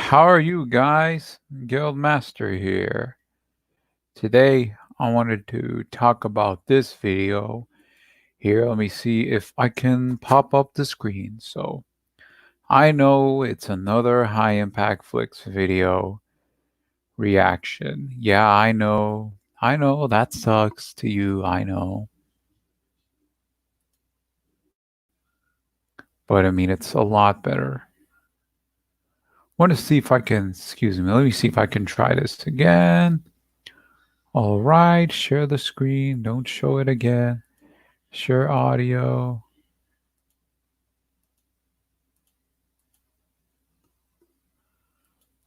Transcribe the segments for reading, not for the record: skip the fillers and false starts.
How are you guys? Guildmaster here. Today I wanted to talk about this video. Here, let me see if I can pop up the screen. So I know it's another High Impact Flicks video reaction. Yeah, I know that sucks to you, I know. But I mean, it's a lot better. Want to see if I can, excuse me, let me see if I can try this again. All right, share the screen, don't show it again. Share audio.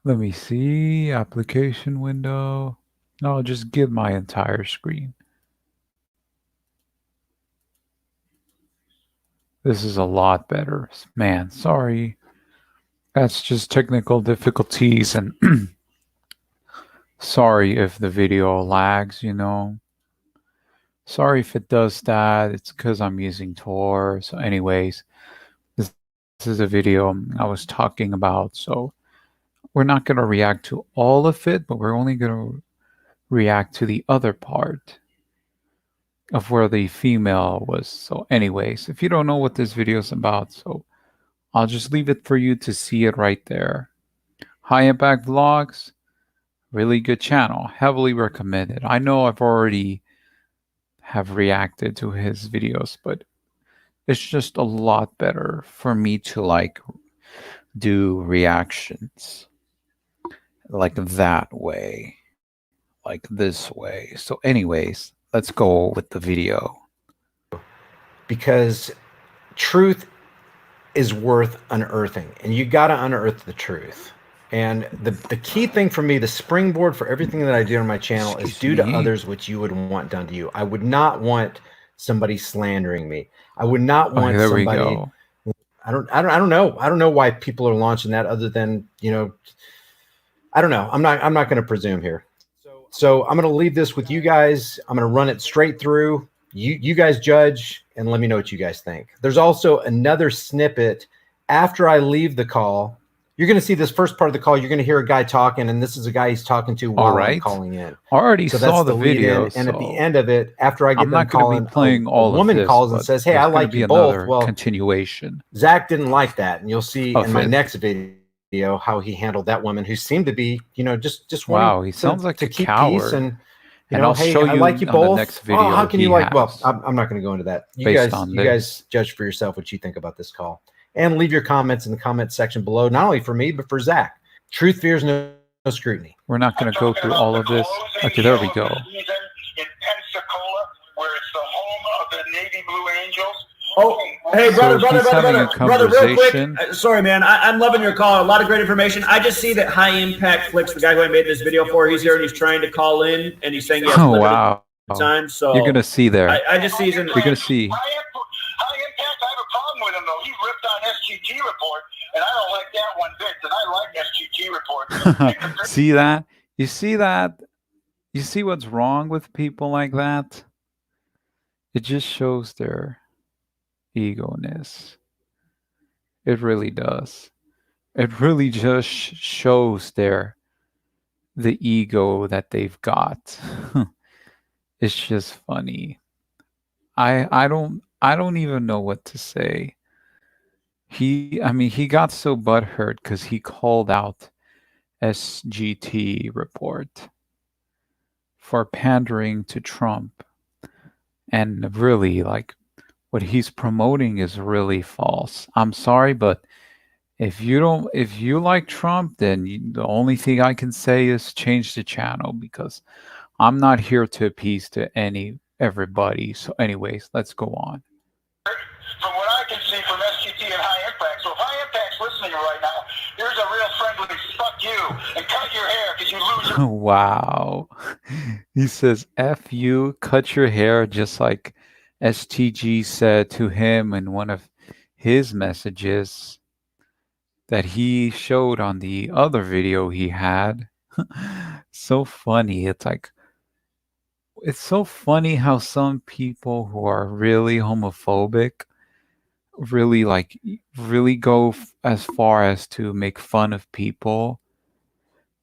Let me see, application window. No, I'll just give my entire screen. This is a lot better. Man, sorry. That's just technical difficulties and sorry if the video lags, you know. Sorry if it does that. It's because I'm using Tor. So anyways, this is a video I was talking about. So we're not going to react to all of it, but we're only going to react to the other part of where the female was. So anyways, if you don't know what this video is about, so I'll just leave it for you to see it right there. High Impact Vlogs, really good channel, heavily recommended. I know I've already have reacted to his videos, but it's just a lot better for me to like do reactions like that way, like this way. So anyways, let's go with the video. Because truth is worth unearthing, and you got to unearth the truth. And the key thing for me, the springboard for everything that I do on my channel is do to others what you would want done to you. I would not want somebody slandering me. I would not want somebody. I don't know why people are launching that, other than, you know, I don't know. I'm not going to presume here. So I'm going to leave this with you guys. I'm going to run it straight through. You guys judge and let me know what you guys think. There's also another snippet after I leave the call. You're going to see this first part of the call. You're going to hear a guy talking, and this is a guy he's talking to while I'm calling in. I already saw the video. And at the end of it, after I get done calling, playing a woman calls and says, "Hey, I like you both." Well, continuation. Zach didn't like that, and you'll see in my next video how he handled that woman who seemed to be, you know, just wow, he sounds like to a keep coward. Peace and, you and know, I'll hey, show I you like you both. Next video how can you like? Well, I'm not going to go into that. You guys judge for yourself what you think about this call, and leave your comments in the comment section below. Not only for me, but for Zach. Truth fears no scrutiny. We're not going to go through all of this. Okay, there we go. In Pensacola, where it's the home of the Navy Blue Angels. Oh, hey, brother, real quick. Sorry, man. I'm loving your call. A lot of great information. I just see that High Impact Flicks, the guy who I made this video for, he's here and he's trying to call in, and he's saying he has limited time. So you're gonna see there. I just see. You're gonna see. High Impact, I have a problem with him though. He ripped on SGT report, and I don't like that one bit. And I like SGT report. See that? You see that? You see what's wrong with people like that? It just shows their ego-ness. It really does. It really just shows the ego that they've got. It's just funny. I don't even know what to say. He got so butthurt because he called out SGT report for pandering to Trump, and really, like, what he's promoting is really false. I'm sorry, but if you like Trump, then the only thing I can say is change the channel, because I'm not here to appease to everybody. So anyways, let's go on. From what I can see from SGT and High Impact, so if High Impact's listening right now, here's a real friendly fuck you and cut your hair because you lose your... Wow. He says, F you, cut your hair, just like STG said to him in one of his messages that he showed on the other video he had. So funny. It's so funny how some people who are really homophobic really go as far as to make fun of people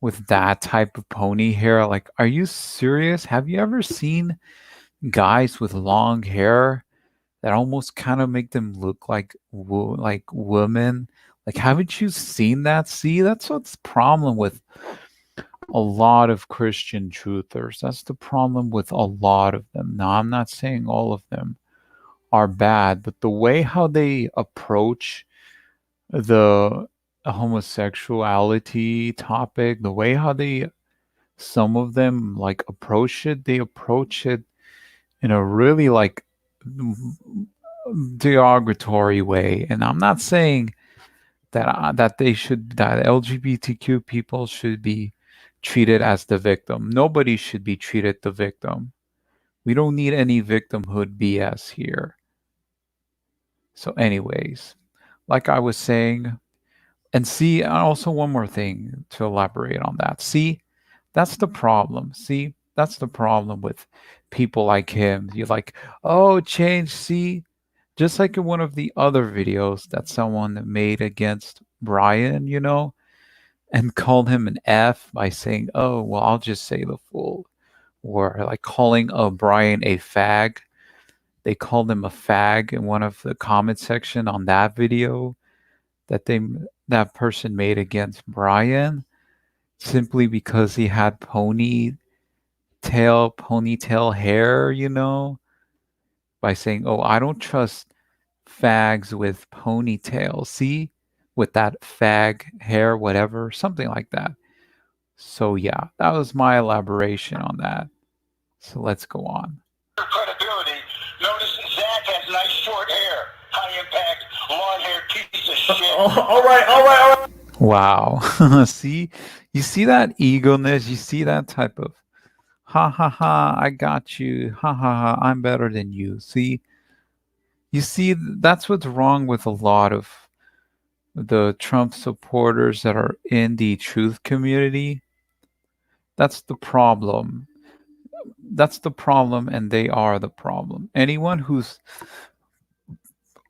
with that type of pony hair. Like, are you serious? Have you ever seen guys with long hair that almost kind of make them look like women? Like, haven't you seen that? See, that's what's the problem with a lot of Christian truthers. That's the problem with a lot of them. Now, I'm not saying all of them are bad, but the way how they approach the homosexuality topic, the way how some of them like approach it, they approach it in a really like derogatory way. And I'm not saying that that LGBTQ people should be treated as the victim. Nobody should be treated the victim. We don't need any victimhood BS here. So anyways, like I was saying, and see, also one more thing to elaborate on that. See, that's the problem. See, that's the problem with people like him. You're like, oh, change. See, just like in one of the other videos that someone made against Brian, and called him an F by saying, oh, well, I'll just say the full word, like calling Brian a fag. They called him a fag in one of the comment section on that video that person made against Brian, simply because he had ponytail hair, by saying, oh, I don't trust fags with ponytails. See, with that fag hair, whatever, something like that. So yeah, that was my elaboration on that. So let's go on. Credibility. Notice Zach has nice short hair. High impact, long hair piece of shit. All right. Wow. See, you see that egoness? You see that type of ha ha ha, I got you. Ha ha ha, I'm better than you. See, you see, that's what's wrong with a lot of the Trump supporters that are in the truth community. That's the problem. That's the problem, and they are the problem. Anyone who's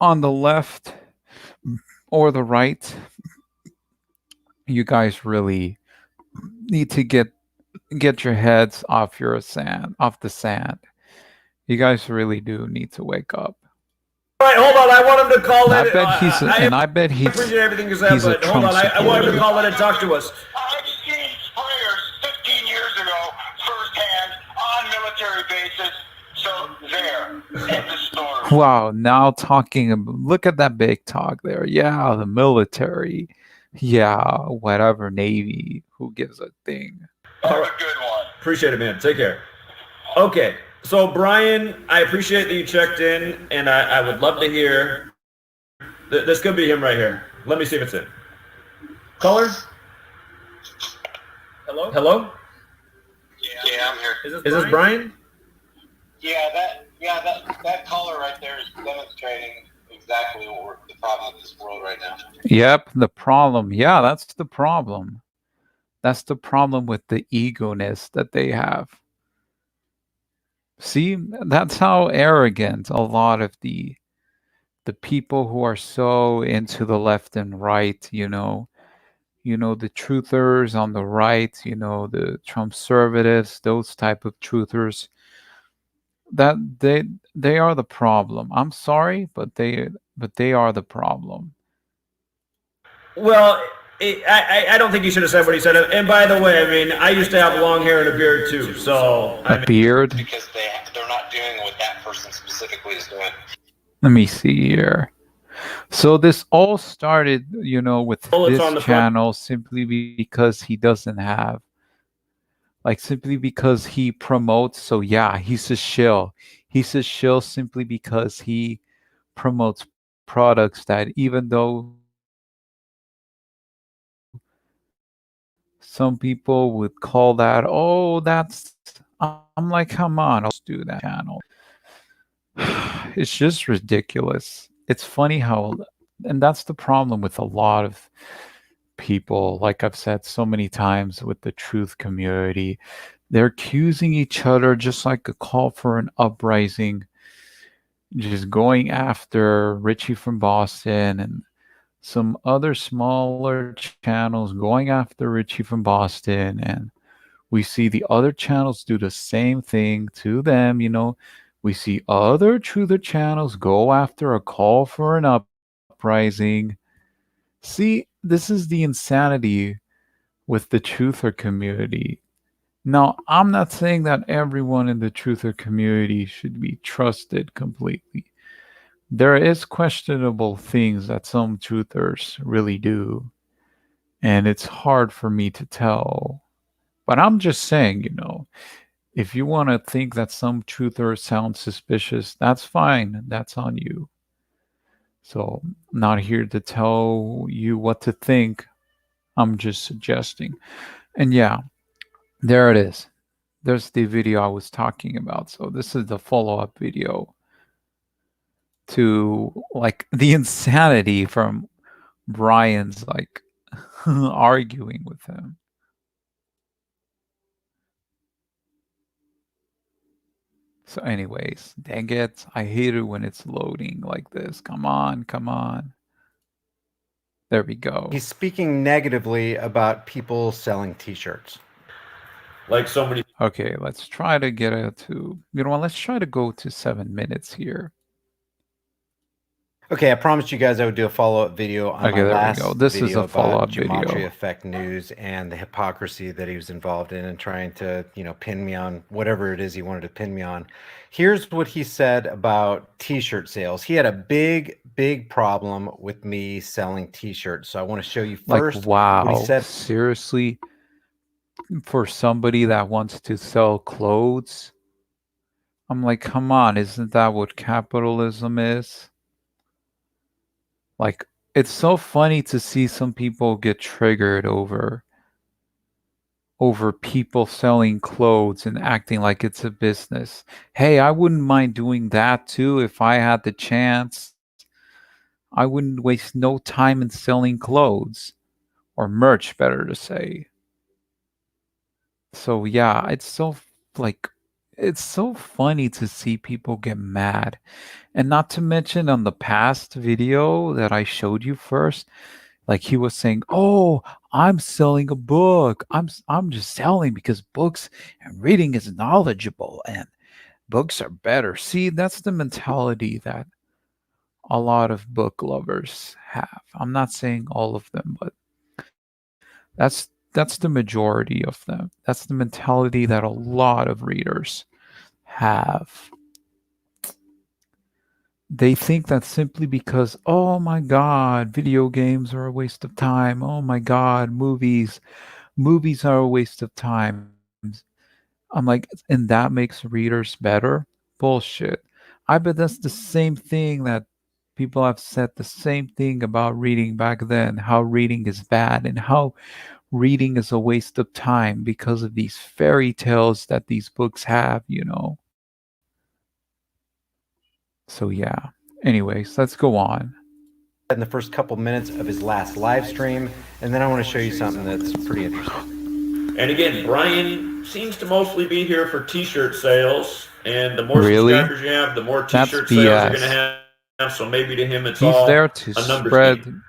on the left or the right, you guys really need to get your heads off the sand. You guys really do need to wake up. All right, hold on. I want him to call in. I bet he's appreciate everything you said, but hold on. I want him to call in and talk to us. I've seen sprayers 15 years ago firsthand on military bases. So there, end the story. Wow, now look at that big talk there. Yeah, the military. Yeah, whatever, Navy. Who gives a thing? Have a good one. Appreciate it, man. Take care. Okay, so Brian, I appreciate that you checked in, and I would love to hear. This could be him right here. Let me see if it's him. Caller? Hello? Yeah, I'm here. Is this Brian? That caller right there is demonstrating exactly the problem with this world right now. Yep, the problem. Yeah, that's the problem. That's the problem with the egoness that they have. See, that's how arrogant a lot of the people who are so into the left and right, the truthers on the right, the Trumpservatives, those type of truthers, that they are the problem. I'm sorry, but they are the problem. Well, I don't think you should have said what he said. And by the way, I mean, I used to have long hair and a beard too. So beard? Because they're not doing what that person specifically is doing. Let me see here. So this all started, with this channel simply because he doesn't have, simply because he promotes. So yeah, he's a shill. He's a shill simply because he promotes products that, even though some people would call that, oh, I'm like, come on, let's do that channel. It's just ridiculous. It's funny and that's the problem with a lot of people, like I've said so many times with the truth community. They're accusing each other, just like a call for an uprising, just going after Richie from Boston and some other smaller channels going after Richie from Boston, and we see the other channels do the same thing to them. We see other truther channels go after a call for an uprising. See, this is the insanity with the truther community. Now, I'm not saying that everyone in the truther community should be trusted completely. There is questionable things that some truthers really do, and it's hard for me to tell. But I'm just saying, if you want to think that some truthers sound suspicious, that's fine. That's on you. So, I'm not here to tell you what to think. I'm just suggesting. And yeah, there it is. There's the video I was talking about. So this is the follow-up video to like the insanity from Brian's like arguing with him. So anyways, dang it. I hate it when it's loading like this. Come on, come on. There we go. He's speaking negatively about people selling t-shirts. Like so many. Okay, let's try to get it to, let's try to go to 7 minutes here. Okay, I promised you guys I would do a follow-up video on my last video. This is a follow-up Gematria video. Effect News and the hypocrisy that he was involved in and trying to, pin me on whatever it is he wanted to pin me on. Here's what he said about t-shirt sales. He had a big, big problem with me selling t-shirts. So I want to show you first. Like, wow, what he said. Seriously? For somebody that wants to sell clothes? I'm like, come on, isn't that what capitalism is? Like, it's so funny to see some people get triggered over people selling clothes and acting like it's a business. Hey, I wouldn't mind doing that too if I had the chance. I wouldn't waste no time in selling clothes or merch, better to say. So yeah, it's so funny to see people get mad. And not to mention on the past video that I showed you first, like he was saying, "Oh, I'm selling a book. I'm just selling because books and reading is knowledgeable and books are better." See, that's the mentality that a lot of book lovers have. I'm not saying all of them, but that's the majority of them. That's the mentality that a lot of readers have. They think that simply because, oh my God, video games are a waste of time. Oh my God, movies are a waste of time. I'm like, and that makes readers better? Bullshit. I bet that's the same thing that people have said the same thing about reading back then, how reading is bad and how reading is a waste of time because of these fairy tales that these books have, So yeah. Anyways, let's go on. In the first couple minutes of his last live stream, and then I want to show you something that's pretty interesting. And again, Brian seems to mostly be here for t-shirt sales, and the more subscribers you have, the more t-shirt sales you're going to have. So maybe to him it's all there to spread game.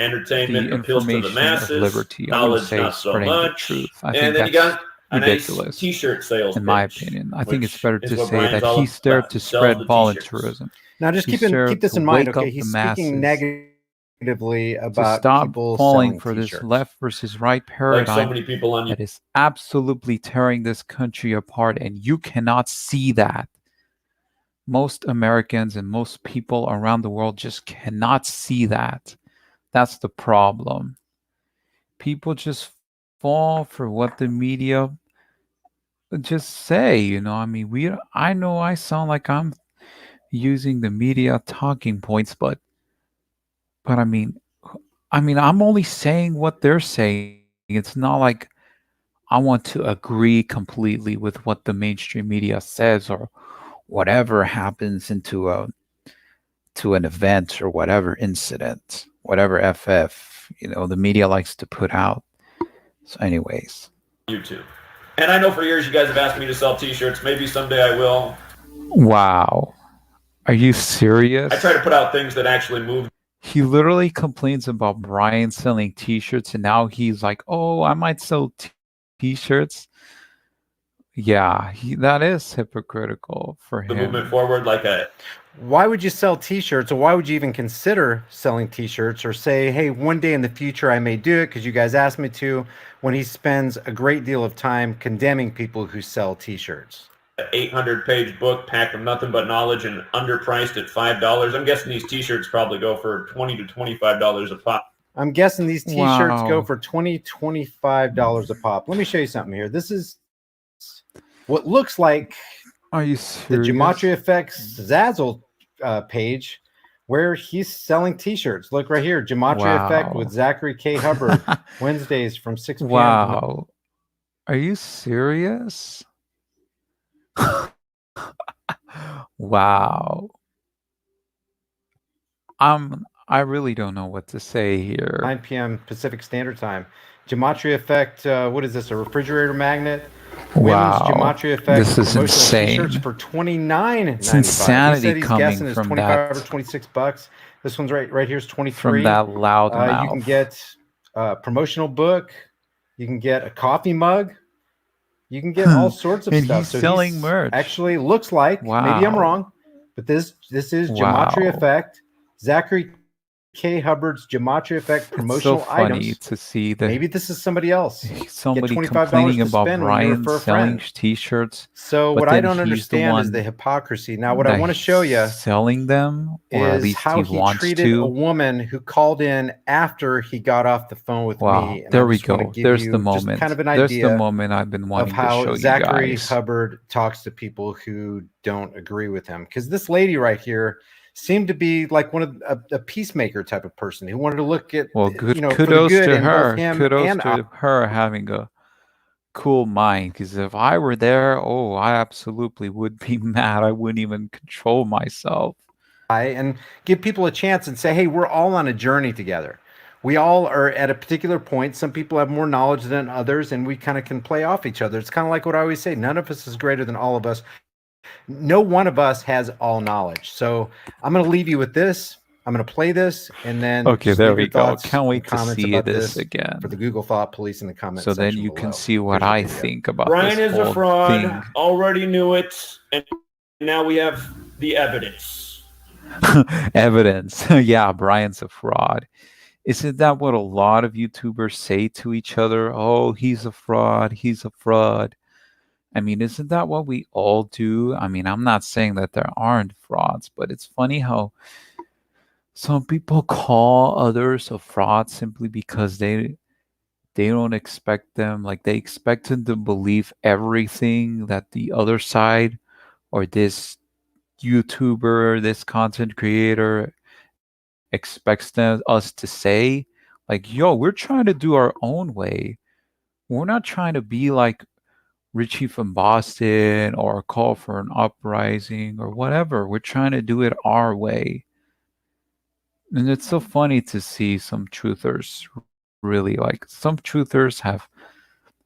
Entertainment the appeals to the masses, of liberty. knowledge I not so much. The truth. I and think then you got a ridiculous, nice t-shirt sales in my pitch, opinion. I think it's better to say Brian's that he's there to spread volunteerism. Now just keep this in mind, okay? He's speaking negatively about people falling for t-shirts. This left versus right paradigm like so many people on that is absolutely tearing this country apart, and you cannot see that. Most Americans and most people around the world just cannot see that. That's the problem. People just fall for what the media just say, I mean, I know I sound like I'm using the media talking points, but I mean, I'm only saying what they're saying. It's not like I want to agree completely with what the mainstream media says or whatever happens into an event or whatever incident, whatever FF, the media likes to put out. So anyways. YouTube. And I know for years you guys have asked me to sell t-shirts. Maybe someday I will. Wow. Are you serious? I try to put out things that actually move. He literally complains about Brian selling T-shirts, and now he's like, "Oh, I might sell T-shirts." Yeah, that is hypocritical for The movement him. forward, like a. Why would you sell T-shirts, or why would you even consider selling T-shirts, or say, "Hey, one day in the future I may do it because you guys asked me to"? When he spends a great deal of time condemning people who sell T-shirts. 800-page book packed with nothing but knowledge and underpriced at $5. I'm guessing these T-shirts probably go for $20 to $25 a pop. I'm guessing these T-shirts go Wow. for $20, $25 a pop. Let me show you something here. This is what looks like Are you the serious? Gematria Effects Zazzle page, where he's selling T-shirts. Look right here, Gematria Effect with Wow. Zachary K. Hubbard, Wednesdays from 6 p.m. to Wow. Are you serious? Wow. I really don't know what to say here. 9 p.m. Pacific Standard Time. Gematria Effect, what is this, a refrigerator magnet? Women's Wow. Gematria Effect This is promotional insane. T-shirts for $29.95. It's insanity He said he's coming guessing it's from 25 or that 26 bucks. This one's right here is 23. from that loud You can mouth. get a promotional book. You can get a coffee mug. You can get all sorts of And stuff. he's So selling merch. actually looks like, maybe I'm Wow. wrong, but this is Gematria Wow. Effect, Zachary K. Hubbard's Gematria Effect It's so promotional funny items. to see that Maybe this is somebody else. somebody $25 complaining to about spend when you Brian refer a selling friend. T-shirts, So but what I then don't he's the understand is the one hypocrisy. Now, what I that want to show you he's selling them, or at is least how he he wants treated a to. woman who called in after he got off the phone with Wow, me. And I there we just want to go. give There's the you just kind moment. of an There's the idea moment I've been of wanting to how show you Zachary guys. Hubbard talks to people who don't agree with him. Because this lady right here seemed to be like one of a peacemaker type of person who wanted to look at, Well, good for the kudos good to in both her. him Kudos and to her having a cool mind. Because if I were there, oh, I absolutely would be mad. I wouldn't even control myself. and give people a chance and say, hey, we're all on a journey together. We all are at a particular point. Some people have more knowledge than others, and we kind of can play off each other. It's kind of like what I always say, none of us is greater than all of us. No one of us has all knowledge. So I'm going to leave you with this. I'm going to play this, and then Okay, just there leave we your go. thoughts Can't and wait to comments see about this this again. for the Google Thought Police in the comment So then section you below. can see what Here's the I video. think about Brian this is a whole fraud. thing. Already knew it, and now we have the evidence. Evidence. Yeah, Brian's a fraud. Isn't that what a lot of YouTubers say to each other? Oh, he's a fraud. He's a fraud. I mean, isn't that what we all do? I mean, I'm not saying that there aren't frauds, but it's funny how some people call others a fraud simply because they don't expect them, like they expect them to believe everything that the other side or this YouTuber, this content creator expects us to say. Like, yo, we're trying to do our own way. We're not trying to be like Richie from Boston or call for an uprising or whatever. We're trying to do it our way. And it's so funny to see some truthers really, like, some truthers have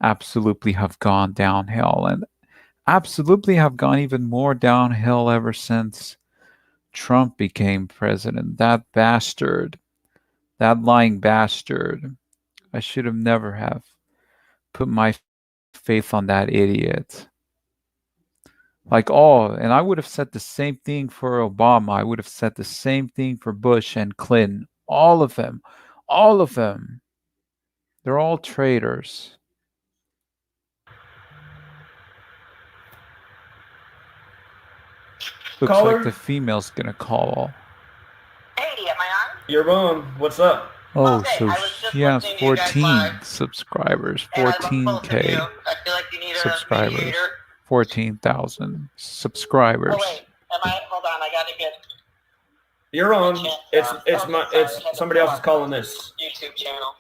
absolutely have gone downhill and absolutely have gone even more downhill ever since Trump became president. That bastard, that lying bastard. I should have never have put my faith on that idiot. Like, oh, and I would have said the same thing for Obama. I would have said the same thing for Bush and Clinton. All of them. All of them. They're all traitors. Looks Caller? like the female's gonna call. Hey, am I on? You're on. What's up? Oh, Okay, so I was just she has listening to you guys 14 live, subscribers. and I love both of you. 14K I feel like you need a subscribers. mediator. 14,000 subscribers. Oh wait, am I? Hold on, I gotta get You're on. my chat It's down. it's Oh, my sorry, it's I had to somebody pull else is up calling the this. YouTube channel.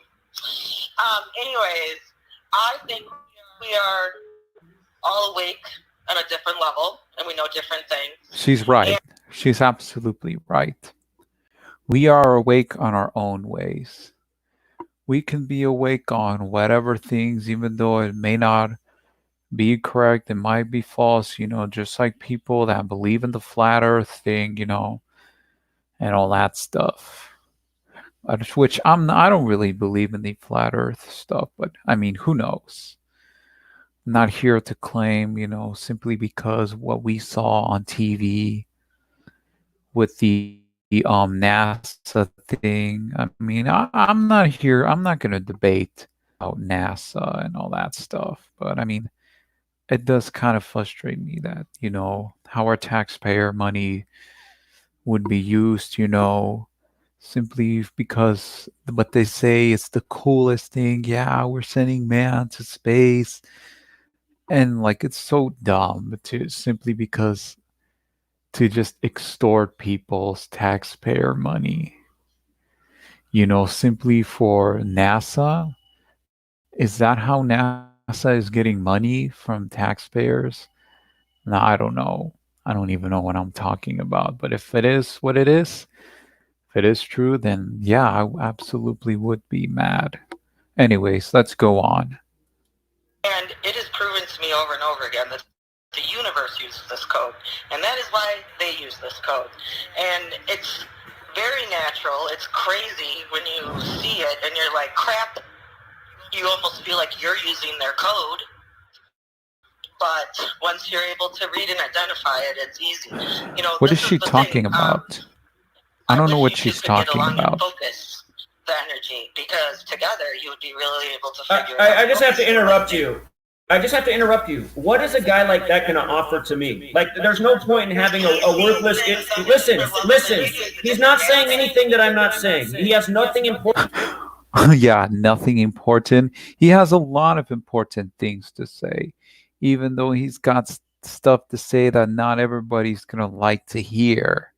Anyways, I think we are all awake on a different level, and we know different things. She's right. She's absolutely right. We are awake on our own ways. We can be awake on whatever things, even though it may not be correct, it might be false, just like people that believe in the flat earth thing, and all that stuff. which I don't really believe in the flat Earth stuff, but I mean, who knows? I'm not here to claim, simply because what we saw on TV with the NASA thing. I mean, I'm not here. I'm not going to debate about NASA and all that stuff, but I mean, it does kind of frustrate me that how our taxpayer money would be used, simply because what they say is the coolest thing. Yeah, we're sending man to space. And like, it's so dumb to simply because to just extort people's taxpayer money, simply for NASA. Is that how NASA is getting money from taxpayers? No, I don't know. I don't even know what I'm talking about. But if it is what it is, if it is true, then yeah, I absolutely would be mad. Anyways, let's go on. And it is proven to me over and over again that the universe uses this code. And that is why they use this code. And it's very natural. It's crazy when you see it and you're like, crap, you almost feel like you're using their code. But once you're able to read and identify it, it's easy. What is she talking about? I don't know what she's talking about. Focus the energy, because together you would be really able to figure it out. I just have to interrupt you. What is a guy like that going to offer to me? Like, there's no point in having a worthless... Listen. He's not saying anything that I'm not saying. He has nothing important. Yeah, nothing important. He has a lot of important things to say, even though he's got stuff to say that not everybody's going to like to hear.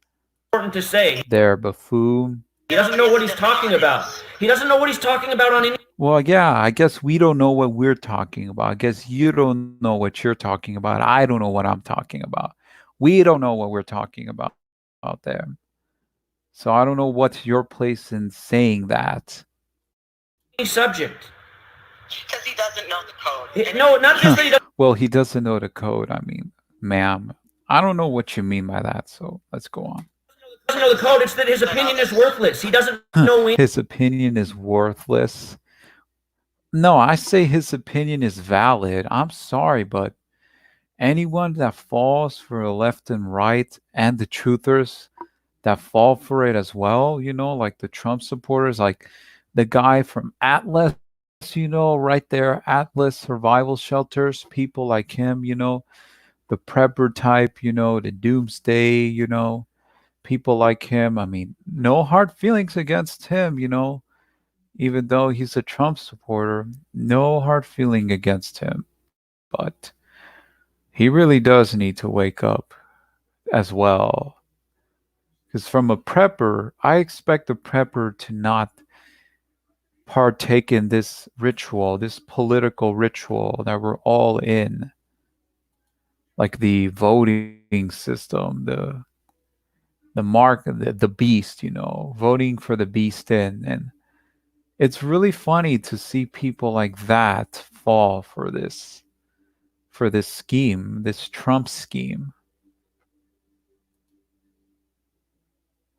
Important to say. There, buffoon. He doesn't know what he's talking about. He doesn't know what he's talking about on any... Well, yeah, I guess we don't know what we're talking about. I guess you don't know what you're talking about. I don't know what I'm talking about. We don't know what we're talking about out there. So I don't know what's your place in saying that. Subject. Because he doesn't know the code. No, not just that he doesn't... Well, he doesn't know the code. I mean, ma'am, I don't know what you mean by that. So let's go on. He doesn't know the code. It's that his opinion is worthless. He doesn't know... His opinion is worthless. No, I say his opinion is valid. I'm sorry, but anyone that falls for the left and right and the truthers that fall for it as well, like the Trump supporters, like the guy from Atlas, right there, Atlas Survival Shelters, people like him, the prepper type, the doomsday, people like him. I mean, no hard feelings against him, even though he's a Trump supporter, no hard feeling against him. But he really does need to wake up as well. Because from a prepper, I expect a prepper to not partake in this ritual, this political ritual that we're all in. Like the voting system, the mark, the beast, voting for the beast in. And it's really funny to see people like that fall for this scheme, this Trump scheme.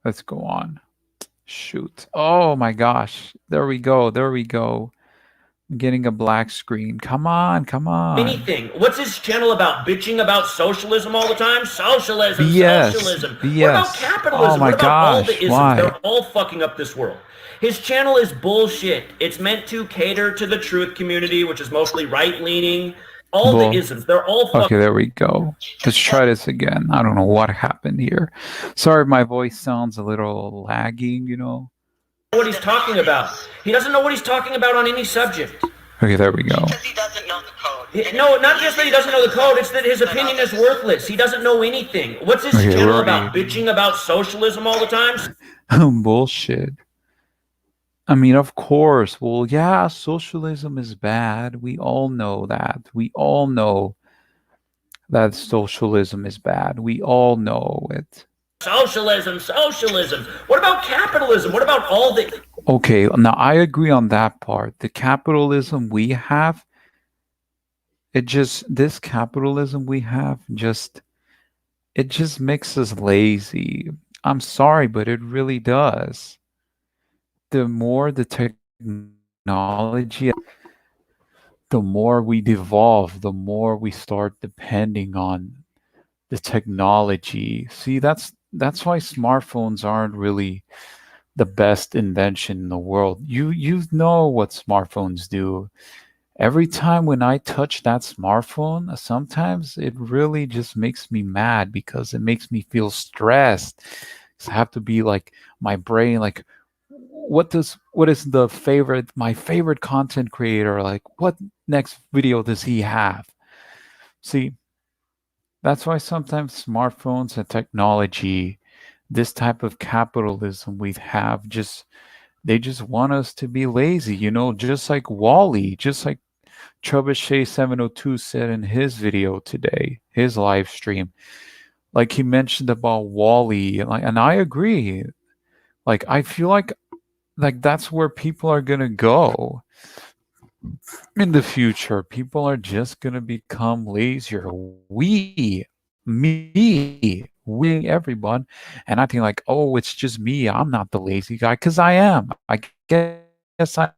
Let's go on. Shoot. Oh my gosh. There we go. I'm getting a black screen. Come on. Anything. What's his channel about? Bitching about socialism all the time? Socialism. BS. Socialism. BS. What about capitalism? Oh my what about all the gosh. isms? Why? They're all fucking up this world. His channel is bullshit. It's meant to cater to the truth community, which is mostly right-leaning. All the isms. They're all fucking... Okay, there we go. Let's try this again. I don't know what happened here. Sorry, my voice sounds a little lagging, What he's talking about. He doesn't know what he's talking about on any subject. Okay, there we go. Because he doesn't know the code. No, not just that he doesn't know the code, it's that his opinion is worthless. He doesn't know anything. What's his channel about? Bitching about socialism all the time? Bullshit. I mean, of course. Well, yeah, socialism is bad. We all know that. We all know that socialism is bad. We all know it. Socialism. What about capitalism? What about all the... Okay, now I agree on that part. The capitalism we have, this capitalism we have, it just makes us lazy. I'm sorry, but it really does. the more the technology, the more we devolve, the more we start depending on the technology. See, that's why smartphones aren't really the best invention in the world. You know what smartphones do. Every time when I touch that smartphone, sometimes it really just makes me mad because it makes me feel stressed. I have to be like my brain like what is my favorite content creator, like what next video does he have? See, that's why sometimes smartphones and technology, this type of capitalism we have, they just want us to be lazy, just like Wally, just like Trebuchet 702 said in his video today, his live stream. Like he mentioned about Wally, and I agree. Like I feel like that's where people are gonna go in the future. People are just gonna become lazier. We, everyone, and I think like, oh, it's just me. I'm not the lazy guy, because I am. I guess I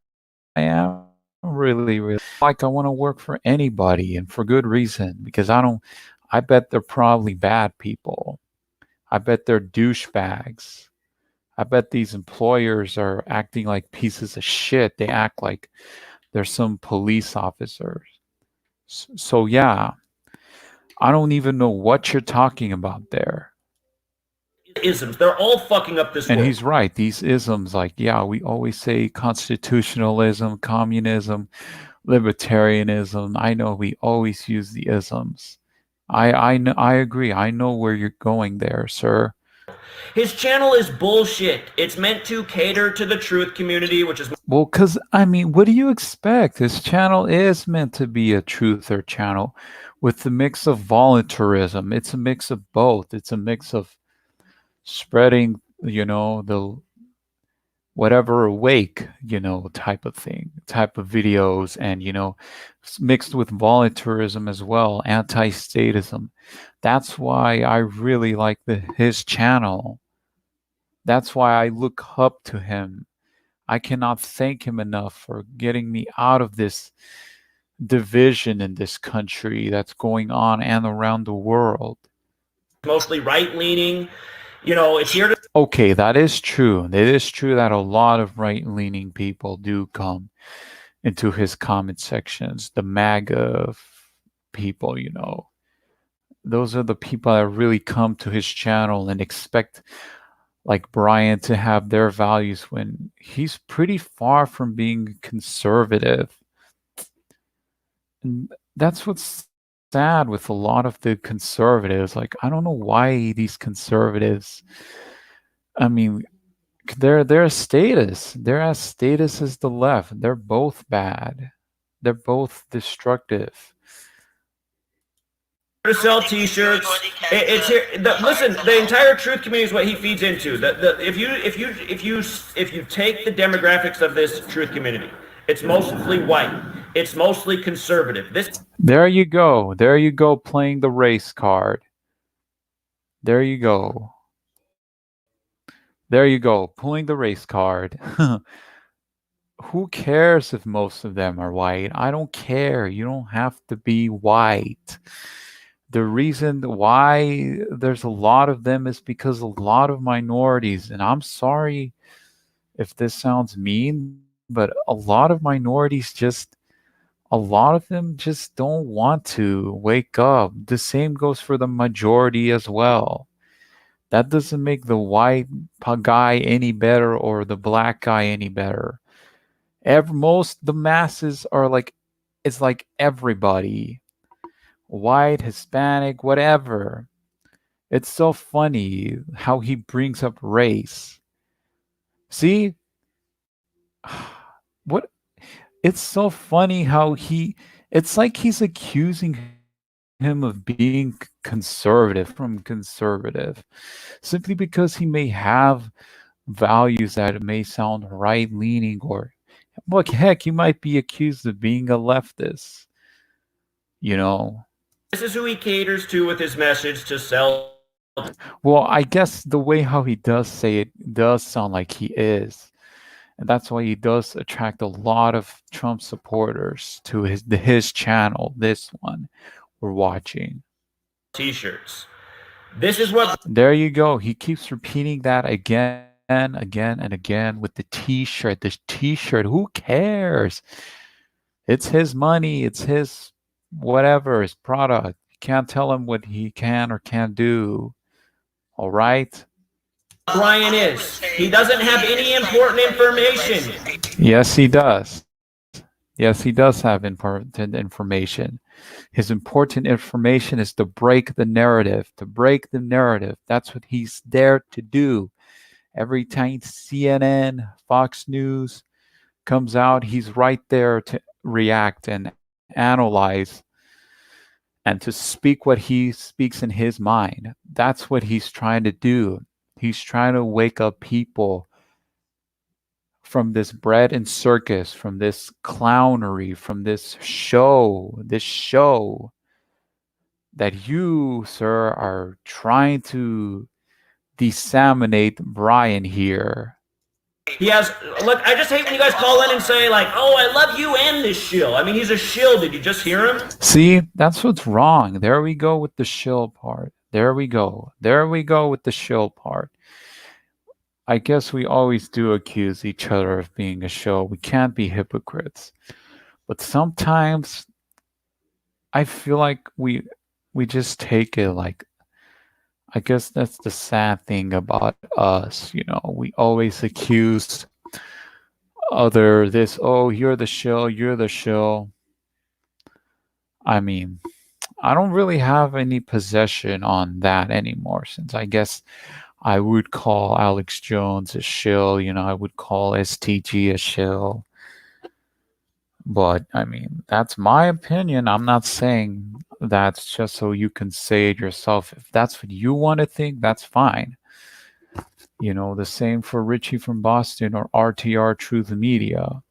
am really like I want to work for anybody and for good reason, because I bet they're probably bad people. I bet they're douchebags. I bet these employers are acting like pieces of shit. They act like they're some police officers. So yeah, I don't even know what you're talking about there. Isms. They're all fucking up this And world. he's right. These isms, like, yeah, we always say constitutionalism, communism, libertarianism. I know we always use the isms. I know, I agree. I know where you're going there, sir. His channel is bullshit. It's meant to cater to the truth community, which is... Well, because, I mean, what do you expect? This channel is meant to be a truther channel with the mix of voluntarism. It's a mix of both. It's a mix of spreading, the whatever awake, type of thing, type of videos, and, mixed with voluntarism as well, anti-statism. That's why I really like his channel. That's why I look up to him. I cannot thank him enough for getting me out of this division in this country that's going on and around the world. Mostly right-leaning. It's here to... Okay, that is true. It is true that a lot of right-leaning people do come into his comment sections. The MAGA people, those are the people that really come to his channel and expect, like Brian, to have their values when he's pretty far from being conservative. And that's what's sad with a lot of the conservatives. Like, I don't know why these conservatives, I mean, they're a status. They're as status as the left. They're both bad. They're both destructive. To sell T-shirts. It's here. Listen, the entire truth community is what he feeds into. If you take the demographics of this truth community, it's mostly white. It's mostly conservative. There you go. There you go, playing the race card. There you go. There you go, pulling the race card. Who cares if most of them are white? I don't care. You don't have to be white. The reason why there's a lot of them is because a lot of minorities, and I'm sorry if this sounds mean, but a lot of minorities a lot of them just don't want to wake up. The same goes for the majority as well. That doesn't make the white guy any better or the black guy any better. The masses are like, it's like everybody. White, Hispanic, whatever. It's so funny how he brings up race. See? What? It's so funny how it's like he's accusing him of being conservative simply because he may have values that may sound right-leaning, or look, heck, he might be accused of being a leftist. This is who he caters to with his message to sell. Well, I guess the way how he does say it does sound like he is. And that's why he does attract a lot of Trump supporters to his channel, this one we're watching. T-shirts. This is what... There you go. He keeps repeating that again, again, and again with the T-shirt. This T-shirt, who cares? It's his money. It's his whatever, his product. You can't tell him what he can or can't do. All right? Brian is. He doesn't have any important information. Yes, he does. Yes, he does have important information. His important information is to break the narrative. To break the narrative. That's what he's there to do. Every time CNN, Fox News comes out, he's right there to react and analyze and to speak what he speaks in his mind. That's what he's trying to do. He's trying to wake up people from this bread and circus, from this clownery, from this show that you, sir, are trying to disseminate Brian here. He has... Look, I just hate when you guys call in and say, like, oh, I love you and this shill. I mean, he's a shill. Did you just hear him? See, that's what's wrong. There we go with the shill part. There we go. There we go with the shill part. I guess we always do accuse each other of being a shill. We can't be hypocrites. But sometimes I feel like we just take it like, I guess that's the sad thing about us, you know. We always accuse this, oh, you're the shill, you're the shill. I mean, I don't really have any possession on that anymore, since I guess I would call Alex Jones a shill, you know, I would call STG a shill. But, I mean, that's my opinion. I'm not saying that's just so you can say it yourself. If that's what you want to think, that's fine. You know, the same for Richie from Boston or RTR Truth Media.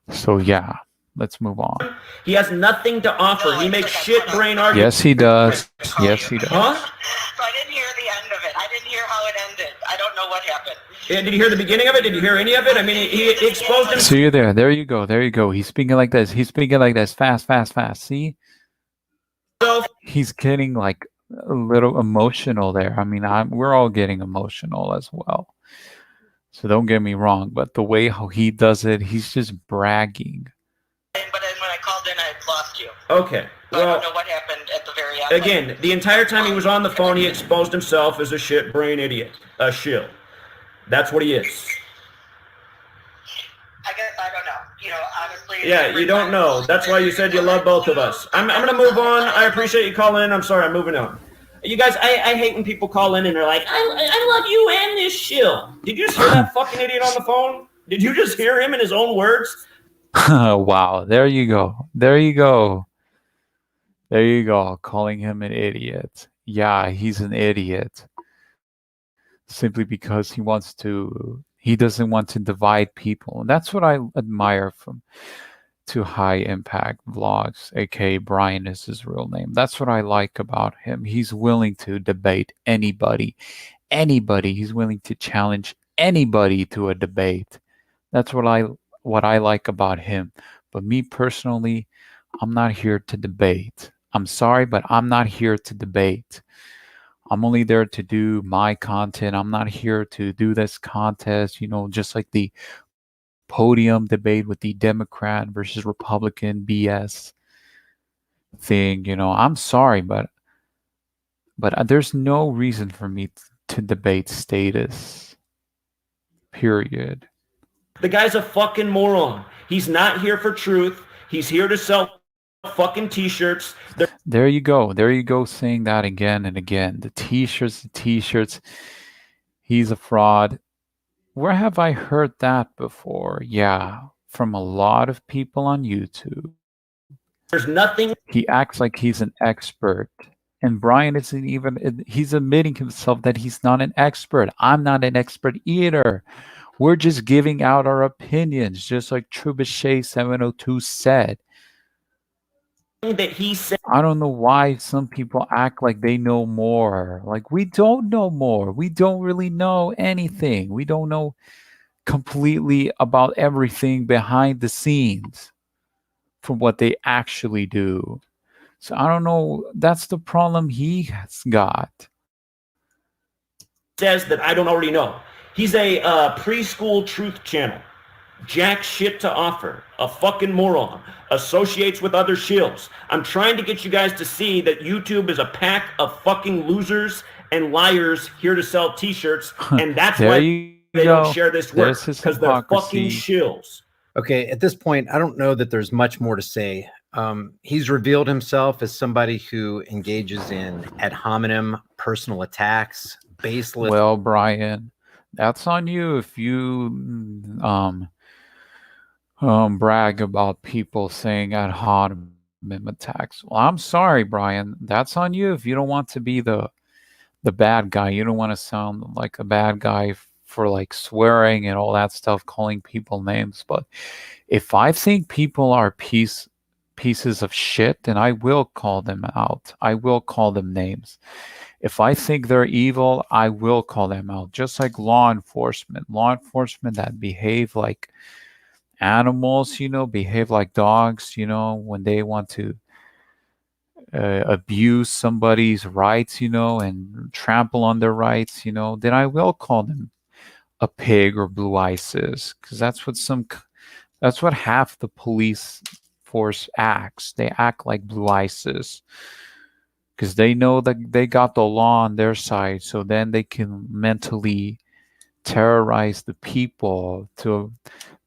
So, yeah, let's move on. He has nothing to offer. He makes shit brain arguments. Yes, he does. Yes, he does. Huh? So I didn't hear the end of it. I didn't hear how it ended. I don't know what happened. Did you hear the beginning of it? Did you hear any of it? I mean, he exposed him. So you're there. There you go. There you go. He's speaking like this. He's speaking like this. Fast, fast, fast. See? He's getting like a little emotional there. I mean, we're all getting emotional as well. So don't get me wrong. But the way how he does it, he's just bragging. But then when I called in, I had lost you. Okay. So I don't know what happened at the very end. Again, the entire time he was on the phone, he exposed himself as a shit brain idiot. A shill. That's what he is. I guess I don't know. You know, honestly. Yeah, you don't know. That's why you said you love both of us. I'm going to move on. I appreciate you calling in. I'm sorry, I'm moving on. You guys, I hate when people call in and they're like, I love you and this shill. Did you just hear that fucking idiot on the phone? Did you just hear him in his own words? Wow, there you go. There you go. There you go. Calling him an idiot. Yeah, he's an idiot. Simply because he doesn't want to divide people. And that's what I admire from to High Impact Vlogs, aka Brian is his real name. That's what I like about him. He's willing to debate anybody. He's willing to challenge anybody to a debate. That's what I like about him. But me personally, I'm not here to debate. I'm sorry, but I'm not here to debate. I'm only there to do my content. I'm not here to do this contest, you know, just like the podium debate with the Democrat versus Republican BS thing, you know. I'm sorry, but there's no reason for me to debate status. Period. The guy's a fucking moron. He's not here for truth. He's here to sell fucking t-shirts. There you go. There you go, saying that again and again. The t-shirts. He's a fraud. Where have I heard that before? Yeah, from a lot of people on YouTube. There's nothing. He acts like he's an expert. And Brian isn't even, he's admitting himself that he's not an expert. I'm not an expert either. We're just giving out our opinions, just like Trebuchet 702 said. That he said. I don't know why some people act like they know more. Like, we don't know more. We don't really know anything. We don't know completely about everything behind the scenes from what they actually do. So I don't know. That's the problem he has got. Says that I don't already know. He's a preschool truth channel. Jack shit to offer. A fucking moron. Associates with other shills. I'm trying to get you guys to see that YouTube is a pack of fucking losers and liars here to sell t-shirts, and that's why they don't share this work, because they're fucking shills. Okay, at this point, I don't know that there's much more to say. He's revealed himself as somebody who engages in ad hominem personal attacks, baseless. Well, Brian, that's on you if you brag about people saying ad hominem attacks. Well, I'm sorry, Brian. That's on you if you don't want to be the bad guy. You don't want to sound like a bad guy for like swearing and all that stuff, calling people names. But if I think people are pieces of shit, then I will call them out. I will call them names. If I think they're evil, I will call them out. Just like law enforcement that behave like animals, behave like dogs, when they want to abuse somebody's rights, and trample on their rights, then I will call them a pig or blue isis, because that's what half the police force acts. They act like blue isis because they know that they got the law on their side, so then they can mentally terrorize the people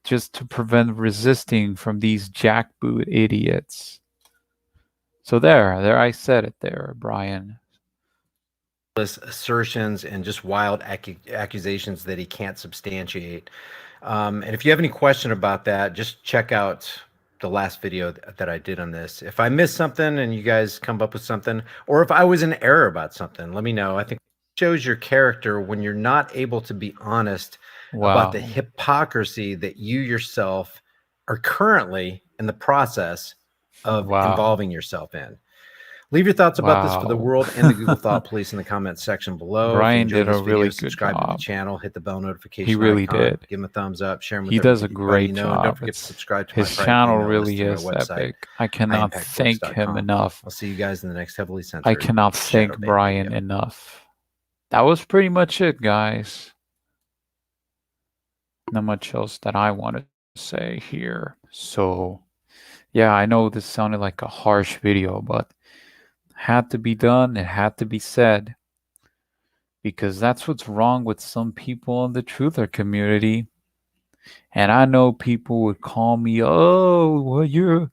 just to prevent resisting from these jackboot idiots. So there I said it there, Brian. Assertions and just wild accusations that he can't substantiate. And if you have any question about that, just check out the last video that I did on this. If I missed something and you guys come up with something, or if I was in error about something, let me know. I think it shows your character when you're not able to be honest about the hypocrisy that you yourself are currently in the process of involving yourself in. Leave your thoughts about this for the world and the Google Thought Police in the comments section below. Brian did a really good subscribe job. To the channel, hit the bell notification. He really icon, did. Give him a thumbs up, share him with He does a great job. Don't forget to subscribe to his channel really is epic. I cannot thank him enough. I'll see you guys in the next heavily censored. I cannot thank Brian enough. That was pretty much it, guys. Not much else that I want to say here. So, yeah, I know this sounded like a harsh video, but had to be done. It had to be said. Because that's what's wrong with some people in the truther community. And I know people would call me, oh, well,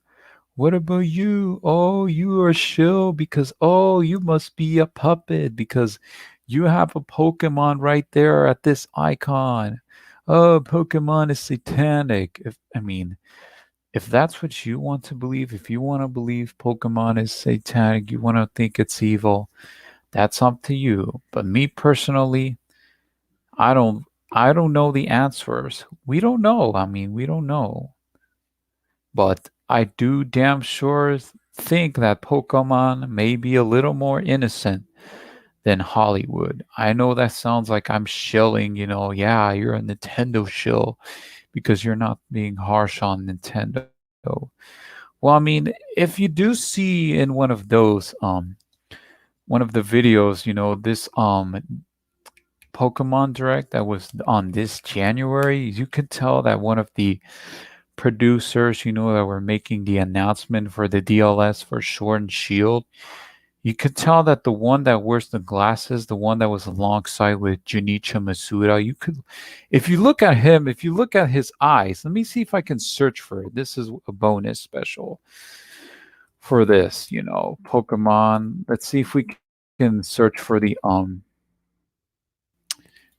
what about you? Oh, you are shill because, oh, you must be a puppet because you have a Pokemon right there at this icon. Oh, Pokemon is satanic. If that's what you want to believe, if you want to believe Pokemon is satanic, you want to think it's evil, that's up to you. But me personally, I don't know the answers. We don't know. We don't know. But I do damn sure think that Pokemon may be a little more innocent than Hollywood. I know that sounds like I'm shilling, yeah, you're a Nintendo shill because you're not being harsh on Nintendo. Well, if you do see in one of those one of the videos, this Pokemon Direct that was on this January, you could tell that one of the producers, that were making the announcement for the DLS for Sword and Shield, you could tell that the one that wears the glasses, the one that was alongside with Junichi Masuda, if you look at him, if you look at his eyes, let me see if I can search for it. This is a bonus special for this, Pokemon. Let's see if we can search for the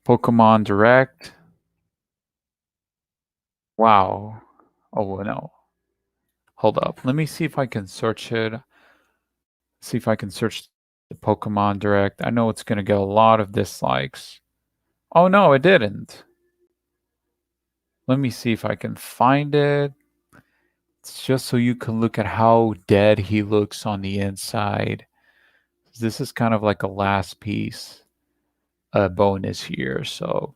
Pokemon Direct. Wow. Oh, no. Hold up. Let me see if I can search it. See if I can search the Pokemon Direct. I know it's going to get a lot of dislikes. Oh, no, it didn't. Let me see if I can find it. It's just so you can look at how dead he looks on the inside. This is kind of like a last piece bonus here. So,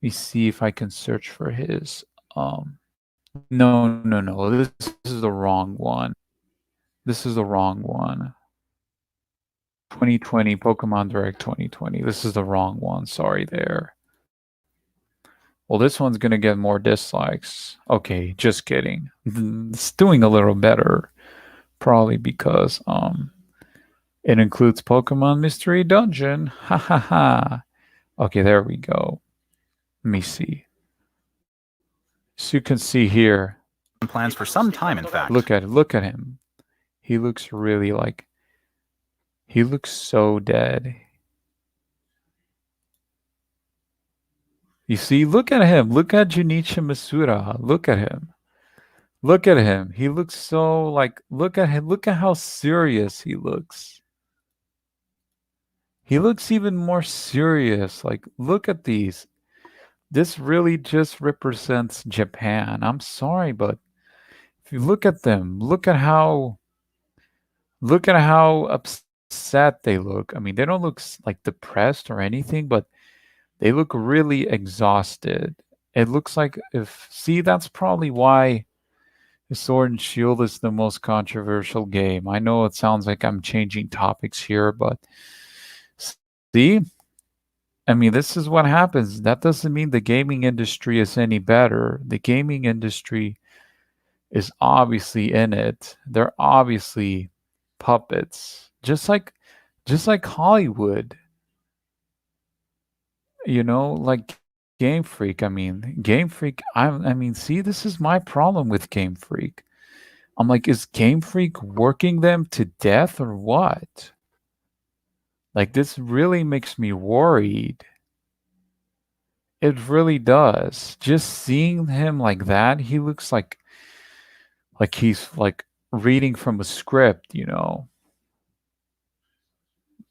me see if I can search for his. No. This is the wrong one. This is the wrong one. 2020 Pokemon Direct 2020. This is the wrong one. Sorry there. Well, this one's gonna get more dislikes. Okay, just kidding. It's doing a little better. Probably because it includes Pokemon Mystery Dungeon. Ha ha ha. Okay, there we go. Let me see. So you can see here. Plans for some time, in fact. Look at him. He looks really like. He looks so dead. You see, look at him. Look at Junichi Masura. Look at him. Look at him. He looks so like. Look at him. Look at how serious he looks. He looks even more serious. Like, look at these. This really just represents Japan. I'm sorry, but if you look at them, look at how upset they look. I mean, they don't look like depressed or anything, but they look really exhausted. It looks like see, that's probably why Sword and Shield is the most controversial game. I know it sounds like I'm changing topics here, but see, I mean, this is what happens. That doesn't mean the gaming industry is any better. The gaming industry is obviously in it. They're obviously puppets, just like Hollywood. You know, like Game Freak. I mean, Game Freak. I mean, see, this is my problem with Game Freak. I'm like, is Game Freak working them to death or what? Like, this really makes me worried. It really does. Just seeing him like that, he looks like he's like reading from a script, you know.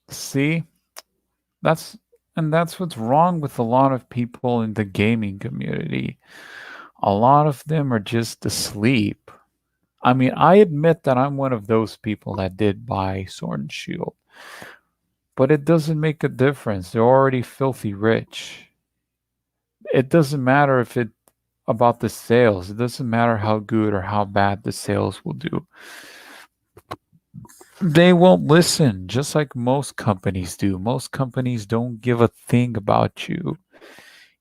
See? That's what's wrong with a lot of people in the gaming community. A lot of them are just asleep. I mean, I admit that I'm one of those people that did buy Sword and Shield. But it doesn't make a difference. They're already filthy rich. It doesn't matter if it about the sales. It doesn't matter how good or how bad the sales will do. They won't listen, just like most companies do. Most companies don't give a thing about you.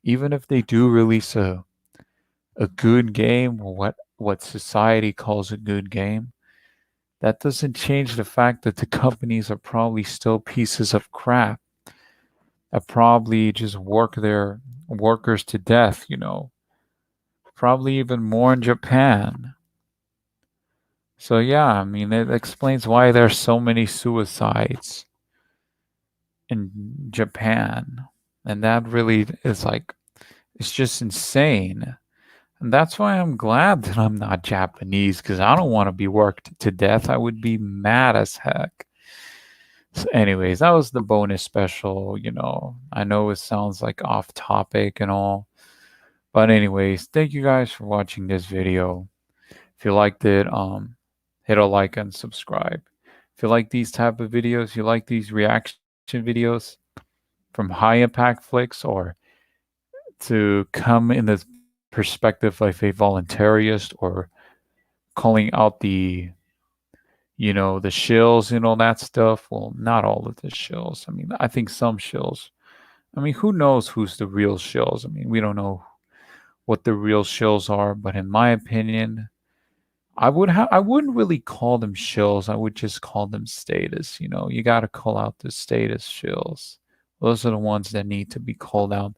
Even if they do release a good game, or what society calls a good game, that doesn't change the fact that the companies are probably still pieces of crap that probably just work their workers to death, you know. Probably even more in Japan. So yeah, I mean, it explains why there's so many suicides in Japan. And that really is like, it's just insane. And that's why I'm glad that I'm not Japanese, because I don't want to be worked to death. I would be mad as heck. So anyways, that was the bonus special, you know. I know it sounds like off topic and all. But anyways, thank you guys for watching this video. If you liked it, hit a like and subscribe. If you like these type of videos, you like these reaction videos from high impact flicks, or to come in the perspective of a voluntarist, or calling out the, you know, the shills and all that stuff. Well, not all of the shills. I mean, I think some shills. I mean, who knows who's the real shills? I mean, we don't know what the real shills are, but in my opinion, I wouldn't really call them shills. I would just call them status. You know, you got to call out the status shills. Those are the ones that need to be called out.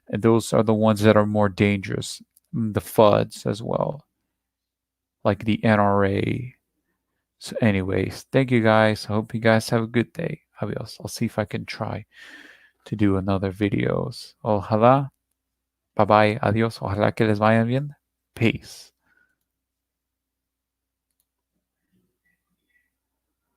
And those are the ones that are more dangerous. The FUDs as well. Like the NRA. So anyways, thank you guys. I hope you guys have a good day. Adios. I'll see if I can try to do another videos. Ojalá. Bye bye. Adios. Ojalá que les vaya bien. Peace.